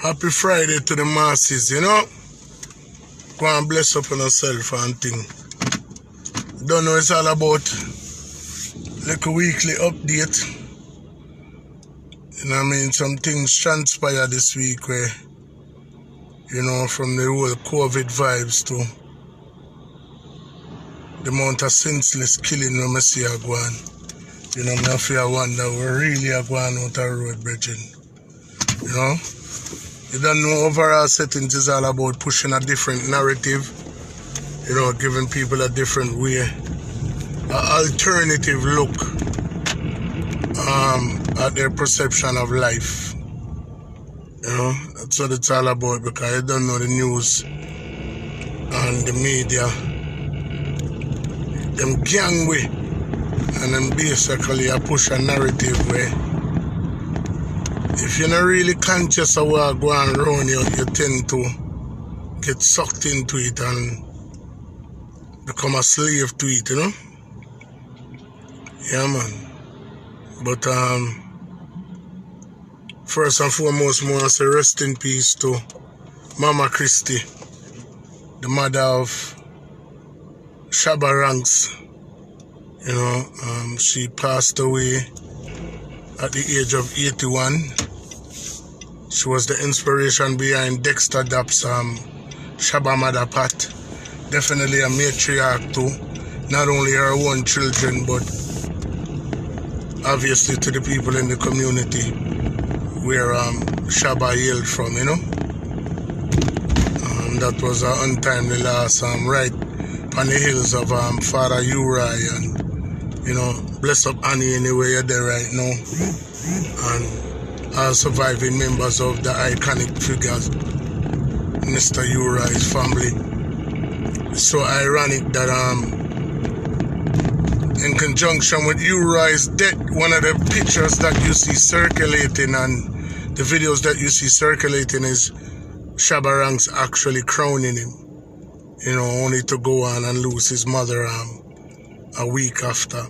Happy Friday to the masses, you know. Go and bless up on yourself and thing. Don't know it's all about like a weekly update. You know what I mean? Some things transpire this week where, you know, from the whole COVID vibes to the amount of senseless killing we see are going. You know, I feel wonder we really are going out the road, brethren. You know? You don't know, overall settings is all about pushing a different narrative, you know, giving people a different way, an alternative look at their perception of life. You know, that's what it's all about, because you don't know the news and the media, them gang way, and then basically I push a narrative where if you're not really conscious of what's going around you, you tend to get sucked into it and become a slave to it, you know? Yeah, man. But first and foremost, I want to say rest in peace to Mama Christie, the mother of Shabba Ranks. You know, she passed away at the age of 81. She was the inspiration behind Dexter Daps' Shabba Mother Pat. Definitely a matriarch to not only her own children, but obviously to the people in the community where Shabba hailed from, you know. That was an untimely loss right on the hills of Father Uri, and, you know, bless up Annie anywhere you're there right now. And all surviving members of the iconic figures, Mr. Uri's family. It's so ironic that in conjunction with Uri's death, one of the pictures that you see circulating and the videos that you see circulating is Shabba Ranks actually crowning him, you know, only to go on and lose his mother a week after.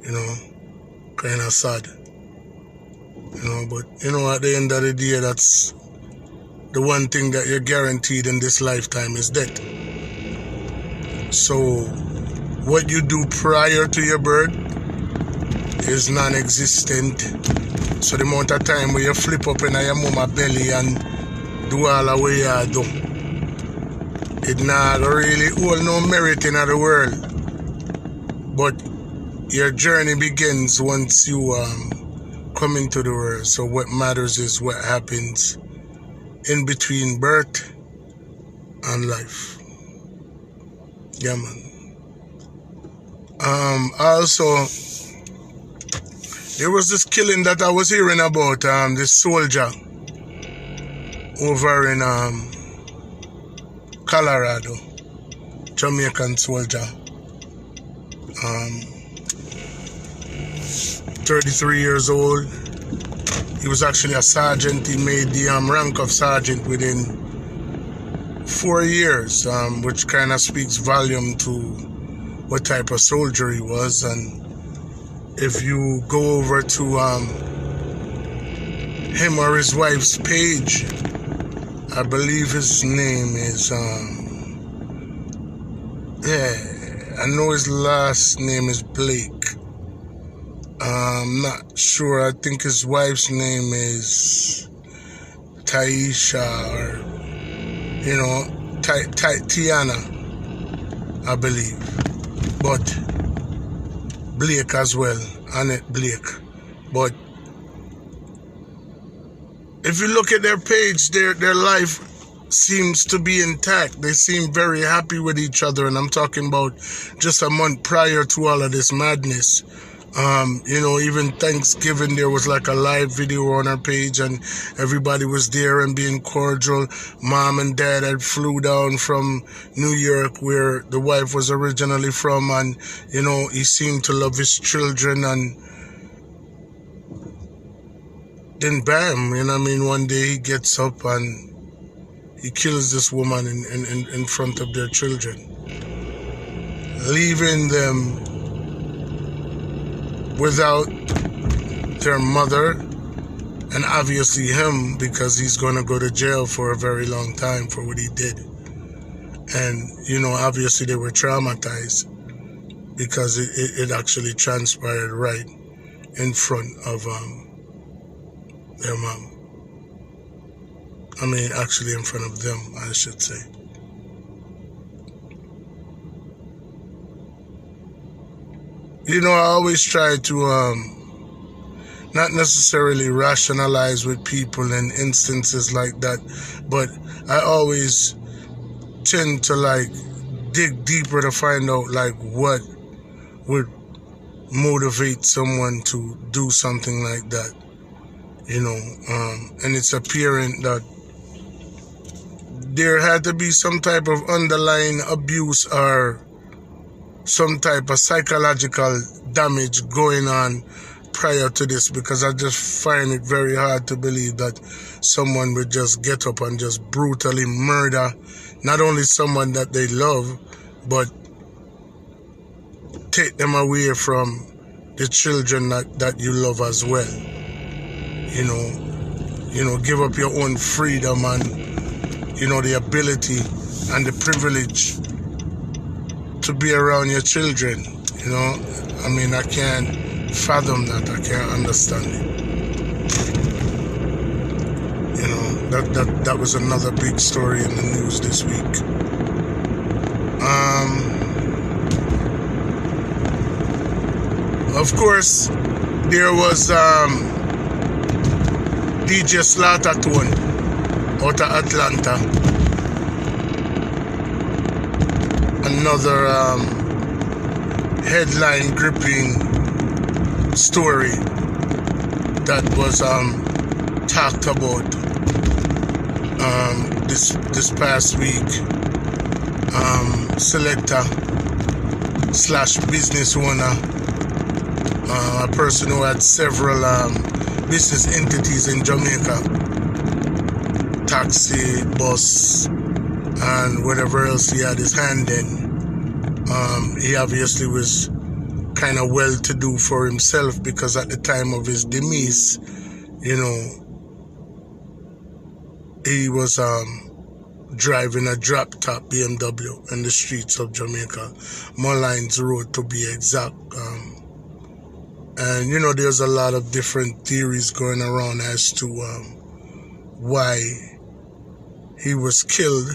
You know, kind of sad. You know, but, you know, at the end of the day, that's the one thing that you're guaranteed in this lifetime is death. So, what you do prior to your birth is non-existent. So, the amount of time where you flip up in your mama belly and do all the way you do, it not really hold no merit in the world. But your journey begins once you come into the world. So what matters is what happens in between birth and life. Yeah, man. Also, there was this killing that I was hearing about, this soldier over in Colorado, Jamaican soldier, 33 years old. He was actually a sergeant. He made the rank of sergeant within 4 years, which kind of speaks volume to what type of soldier he was. And if you go over to him or his wife's page, I believe his name is, I know his last name is Blake. I'm not sure. I think his wife's name is Taisha, or, you know, Tiana, I believe. But Blake as well, Annette Blake. But if you look at their page, their life seems to be intact. They seem very happy with each other, and I'm talking about just a month prior to all of this madness. You know, even Thanksgiving, there was like a live video on our page and everybody was there and being cordial. Mom and dad had flew down from New York, where the wife was originally from, and, you know, he seemed to love his children. And then bam, you know what I mean, one day he gets up and he kills this woman in front of their children, leaving them without their mother And obviously him, because he's going to go to jail for a very long time for what he did. And, you know, obviously they were traumatized because it actually transpired right in front of their mom. I mean, actually in front of them, I should say. You know, I always try to not necessarily rationalize with people in instances like that, but I always tend to like dig deeper to find out like what would motivate someone to do something like that, you know. And it's apparent that there had to be some type of underlying abuse or some type of psychological damage going on prior to this, because I just find it very hard to believe that someone would just get up and just brutally murder not only someone that they love, but take them away from the children that you love as well. You know, give up your own freedom and, you know, the ability and the privilege to be around your children. You know, I mean, I can't fathom that. I can't understand it. You know, that was another big story in the news this week. Of course, there was DJ Slaughtertone out of Atlanta. Another headline gripping story that was talked about this past week. Selector / business owner, a person who had several business entities in Jamaica, taxi, bus, and whatever else he had his hand in. He obviously was kind of well-to-do for himself, because at the time of his demise, you know, he was driving a drop-top BMW in the streets of Jamaica, Mullines Road to be exact. And, you know, there's a lot of different theories going around as to why he was killed,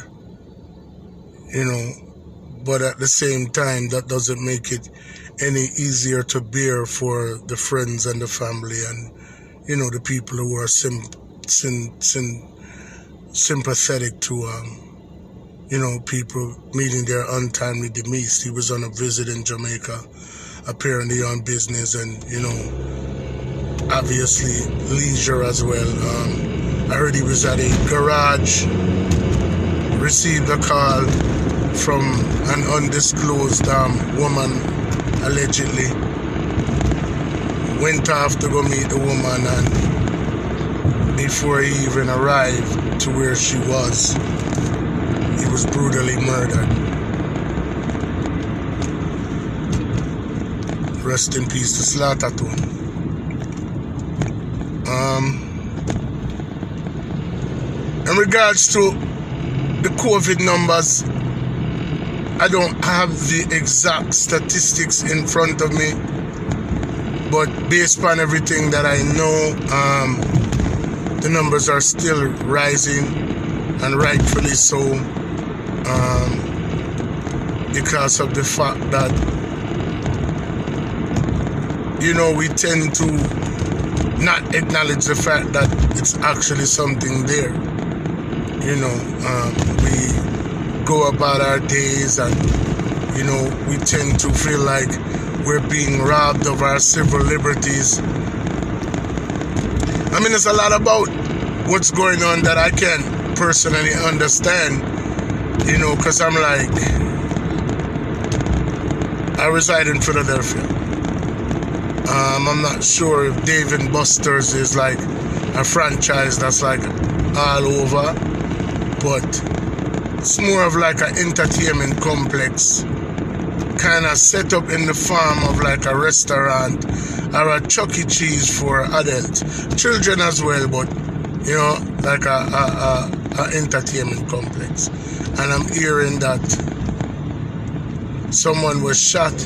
you know, but at the same time, that doesn't make it any easier to bear for the friends and the family and, you know, the people who are sympathetic to, you know, people meeting their untimely demise. He was on a visit in Jamaica, apparently on business, and, you know, obviously leisure as well. I heard he was at a garage, received a call from an undisclosed woman, allegedly. Went off to go meet the woman, and before he even arrived to where she was, he was brutally murdered. Rest in peace to Slaughtertone. In regards to the COVID numbers, I don't have the exact statistics in front of me, but based on everything that I know, the numbers are still rising, and rightfully so, because of the fact that, you know, we tend to not acknowledge the fact that it's actually something there. You know, we go about our days, and, you know, we tend to feel like we're being robbed of our civil liberties. I mean, there's a lot about what's going on that I can't personally understand, you know, because I'm like, I reside in Philadelphia. I'm not sure if Dave & Buster's is like a franchise that's like all over, but it's more of like an entertainment complex kind of set up in the form of like a restaurant or a Chuck E. Cheese for adults, children as well, but you know, like a entertainment complex. And I'm hearing that someone was shot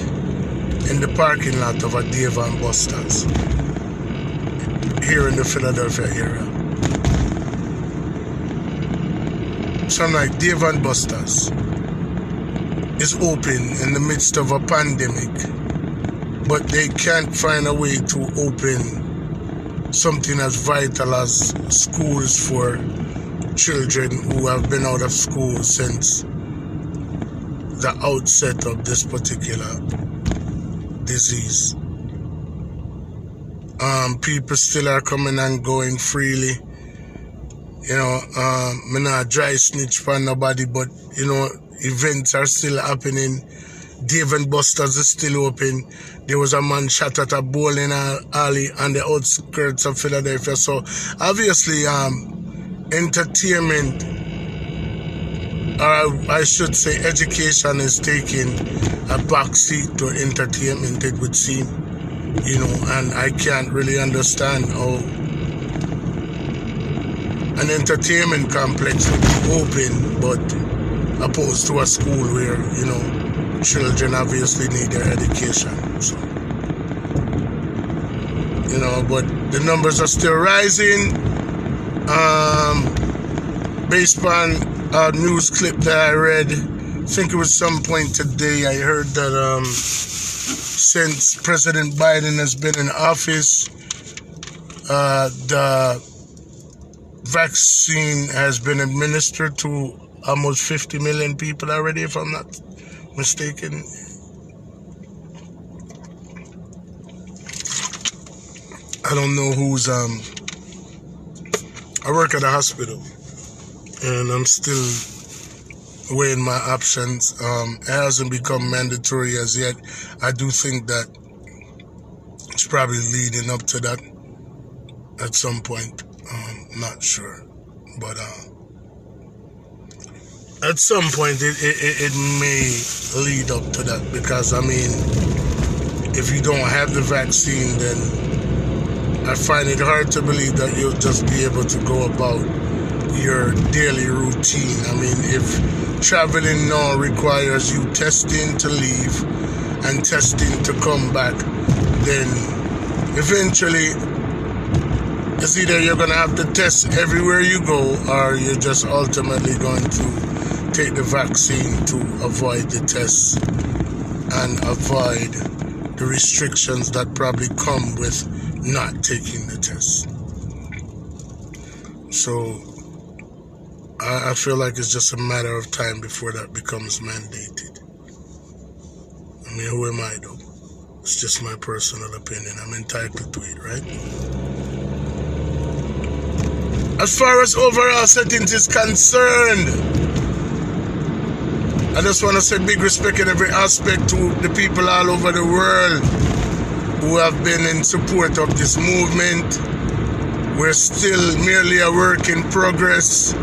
in the parking lot of a Dave and Buster's here in the Philadelphia area. So I'm like, Dave and Buster's is open in the midst of a pandemic, but they can't find a way to open something as vital as schools for children who have been out of school since the outset of this particular disease. People still are coming and going freely. You know, me not dry snitch for nobody, but you know, events are still happening. Dave and Buster's is still open. There was a man shot at a bowling alley on the outskirts of Philadelphia. So obviously, entertainment, or I should say education, is taking a backseat to entertainment, it would seem. You know, and I can't really understand how an entertainment complex would be open, but opposed to a school where, you know, children obviously need their education. So, you know, but the numbers are still rising. Based on a news clip that I read, I think it was some point today, I heard that since President Biden has been in office, the vaccine has been administered to almost 50 million people already, if I'm not mistaken. I don't know who's I work at a hospital and I'm still weighing my options. It hasn't become mandatory as yet. I do think that it's probably leading up to that at some point. Not sure, but at some point it may lead up to that, because I mean, if you don't have the vaccine, then I find it hard to believe that you'll just be able to go about your daily routine. I mean, if traveling now requires you testing to leave and testing to come back, then eventually it's either you're going to have to test everywhere you go, or you're just ultimately going to take the vaccine to avoid the tests and avoid the restrictions that probably come with not taking the test. So I feel like it's just a matter of time before that becomes mandated. I mean, who am I though? It's just my personal opinion. I'm entitled to it, right? As far as overall settings is concerned, I just want to say big respect in every aspect to the people all over the world who have been in support of this movement. We're still merely a work in progress,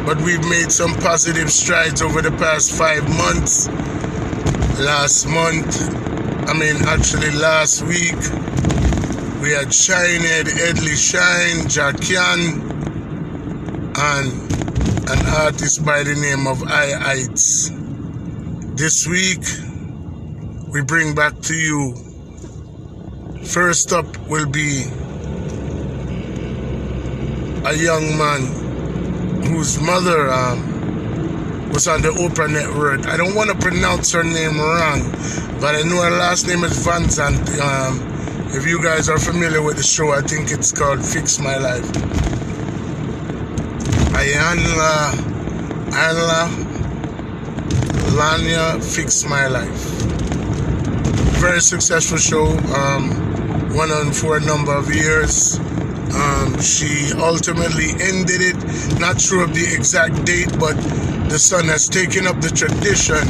but we've made some positive strides over the past 5 months. Last week, we had Shinehead, Edley Shine, Jackian, and an artist by the name of I Heights. This week, we bring back to you, first up will be a young man whose mother was on the Oprah Network. I don't want to pronounce her name wrong, but I know her last name is Van Zandt. If you guys are familiar with the show, I think it's called Fix My Life. Lanya Fix My Life. Very successful show, went on for a number of years. She ultimately ended it, not sure of the exact date, but the son has taken up the tradition